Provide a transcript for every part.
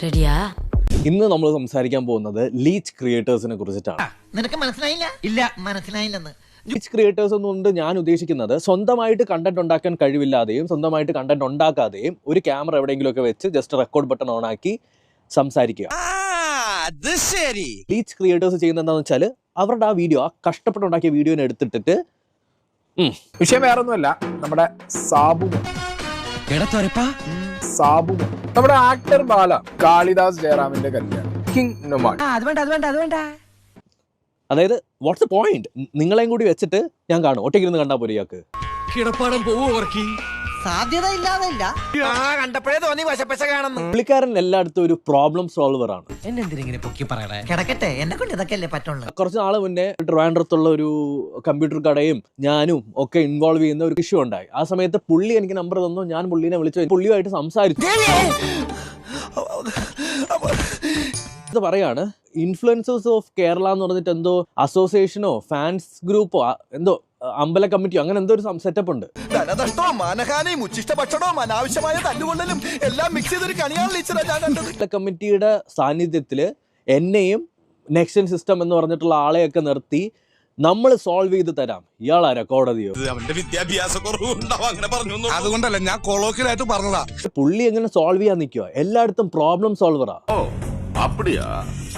റെഡിയാ? ഇന്ന് നമ്മൾ സംസാരിക്കാൻ പോകുന്നത് ലീച്ച് ക്രിയേറ്റേഴ്സിനെ കുറിച്ചിട്ടാണ്. നിനക്ക് മനസ്സിലായില്ല? ഇല്ല, മനസ്സിലായില്ലെന്ന്. ലീച്ച് ക്രിയേറ്റേഴ്സ് എന്നുകൊണ്ട് ഞാൻ ഉദ്ദേശിക്കുന്നത് സ്വന്തമായിട്ട് കണ്ടന്റ് ഉണ്ടാക്കാൻ കഴിവില്ലാതെയും സ്വന്തമായിട്ട് കണ്ടന്റ് ഉണ്ടാക്കാതെയും ഒരു ക്യാമറ എവിടെയെങ്കിലുമൊക്കെ വെച്ച് ജസ്റ്റ് റെക്കോർഡ് ബട്ടൺ ഓൺ ആക്കി സംസാരിക്കുക. ലീച്ച് ക്രിയേറ്റേഴ്സ് ചെയ്യുന്നത് എന്താണെന്ന് വെച്ചാൽ അവരുടെ ആ വീഡിയോ, ആ കഷ്ടപ്പെട്ടുണ്ടാക്കിയ വീഡിയോനെ എടുത്തിട്ടിട്ട് വിഷയം വേറൊന്നുമല്ല, നമ്മുടെ സാബു നമ്മുടെ ആക്ടർ ബാല കാളിദാസ് ജയറാമിന്റെ കല്യാണം കിങ് നുമാൻ. അതായത് വാട്ട്സ് ദ പോയിന്റ്? നിങ്ങളെയും കൂടി വെച്ചിട്ട് ഞാൻ കാണും, ഒറ്റയ്ക്കിരുന്ന് കണ്ടാൽ പോലും ഇയാൾക്ക് സാധ്യത ഇല്ലാതല്ല. കണ്ടപ്പോഴേ തോന്നി വശപ്പശ കാണുന്നു. പുള്ളിക്കാരൻ എല്ലായിടത്തും ഒരു പ്രോബ്ലം സോൾവർ ആണ്. കിടക്കട്ടെ, എന്നെ കൊണ്ട് ഇതൊക്കെ അല്ലേ പറ്റുള്ളൂ. കുറച്ച് നാൾ മുന്നേ ട്രിവാൻഡ്രത്തുള്ള ഒരു കമ്പ്യൂട്ടർ കടയും ഞാനും ഒക്കെ ഇൻവോൾവ് ചെയ്യുന്ന ഒരു ഇഷ്യൂ ഉണ്ടായി. ആ സമയത്ത് പുള്ളി എനിക്ക് നമ്പർ തന്നു, ഞാൻ പുള്ളിനെ വിളിച്ചു, പുള്ളിയുമായിട്ട് സംസാരിച്ചു. ഇത് പറയാണ്, ഇൻഫ്ലുവൻസേഴ്സ് ഓഫ് കേരള എന്ന് പറഞ്ഞിട്ട് എന്തോ അസോസിയേഷനോ ഫാൻസ് ഗ്രൂപ്പോ എന്തോ അമ്പല കമ്മിറ്റിയോ അങ്ങനെ എന്തോ ഒരു സെറ്റപ്പ് ഉണ്ട്. കമ്മിറ്റിയുടെ സാന്നിധ്യത്തില് എന്നെയും നെക്സ്റ്റ് സിസ്റ്റം എന്ന് പറഞ്ഞിട്ടുള്ള ആളെയൊക്കെ നിർത്തി നമ്മൾ സോൾവ് ചെയ്ത് തരാം. ഇയാളാരാ കോടതിയോ? അതുകൊണ്ടല്ല ഞാൻ കൊളോക്കിലായിട്ട് പറഞ്ഞതാ. പുള്ളി എങ്ങനെ സോൾവ് ചെയ്യാൻ നിൽക്കുക? എല്ലായിടത്തും പ്രോബ്ലം സോൾവറാ.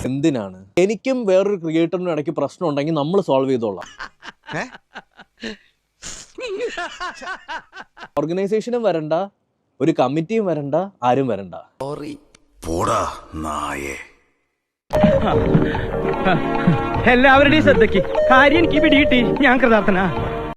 എന്തിനാണ്? എനിക്കും വേറൊരു ക്രിയേറ്ററിനും ഇടയ്ക്ക് പ്രശ്നം ഉണ്ടെങ്കിൽ നമ്മൾ സോൾവ് ചെയ്തോളാം. ഓർഗനൈസേഷനും വരണ്ട, ഒരു കമ്മിറ്റിയും വരണ്ട, ആരും വരണ്ട. എല്ലാവരുടെയും ശ്രദ്ധയ്ക്ക് കാര്യം എനിക്ക് പിടികിട്ടി. ഞാൻ കൃതാർത്ഥനാ.